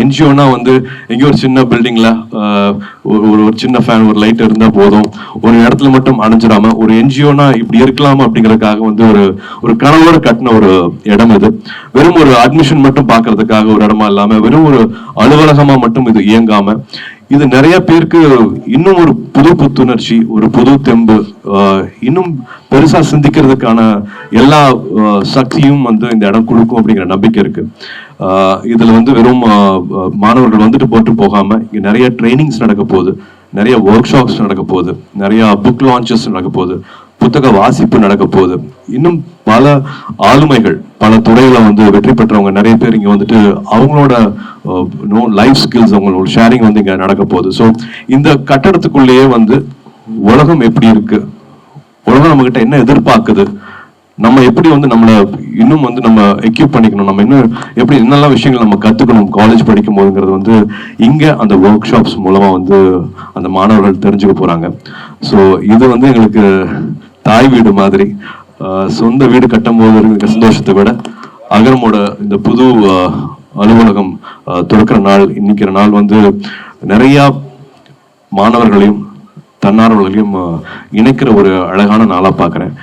என்ஜிஓனா வந்து எங்கேயோ ஒரு சின்ன பில்டிங்ல ஒரு சின்ன ஃபேன் ஒரு லைட் இருந்தா போதும், ஒரு இடத்துல மட்டும் அணைஞ்சிடாம ஒரு என்ஜிஓனா இப்படி இருக்கலாம் அப்படிங்கறதுக்காக வந்து ஒரு கனவோட கட்டின ஒரு இடம் இது. வெறும் ஒரு அட்மிஷன் மட்டும் பாக்குறதுக்காக ஒரு இடமா இல்லாம வெறும் ஒரு அலுவலகமா மட்டும் இது இயங்காம இது நிறைய பேருக்கு இன்னும் ஒரு புது புத்துணர்ச்சி, ஒரு புது தெம்பு, இன்னும் பெருசா சிந்திக்கிறதுக்கான எல்லா சக்தியும் வந்து இந்த இடம் கொடுக்கும் அப்படிங்கிற நம்பிக்கை இருக்கு. இதுல வந்து வெறும் மாணவர்கள் வந்துட்டு போட்டு போகாம இங்க நிறைய ட்ரைனிங்ஸ் நடக்க போகுது, நிறைய ஒர்க் ஷாப்ஸ் நடக்க போகுது, நிறைய புக் லான்ச்சஸ் நடக்க போகுது, புத்தக வாசிப்பு நடக்க போகுது. இன்னும் பல ஆளுமைகள் பல துறையில வந்து வெற்றி பெற்றவங்க நிறைய பேர் இங்க வந்துட்டு அவங்களோட லைஃப் ஸ்கில்ஸ் அவங்களோட ஷேரிங் வந்து இங்க நடக்க போகுது. ஸோ இந்த கட்டடத்துக்குள்ளேயே வந்து உலகம் எப்படி இருக்கு, உலகம் நம்ம கிட்ட என்ன எதிர்பார்க்குது, நம்ம எப்படி வந்து நம்மளை இன்னும் வந்து நம்ம எக்யூப் பண்ணிக்கணும், நம்ம இன்னும் எப்படி என்னெல்லாம் விஷயங்கள் நம்ம கத்துக்கணும் காலேஜ் படிக்கும் போதுங்கிறது வந்து இங்க அந்த ஒர்க் ஷாப்ஸ் மூலமா வந்து அந்த மாணவர்கள் தெரிஞ்சுக்க போறாங்க. ஸோ இது வந்து எங்களுக்கு தாய் வீடு மாதிரி. சொந்த வீடு கட்டும் போது இருக்கிற சந்தோஷத்தை விட அகரமோட இந்த புது அலுவலகம் திறக்கிற நாள், இன்னைக்கிற நாள் வந்து நிறைய மாணவர்களையும் தன்னார்வர்களையும் இணைக்கிற ஒரு அழகான நாளா பார்க்குறேன்.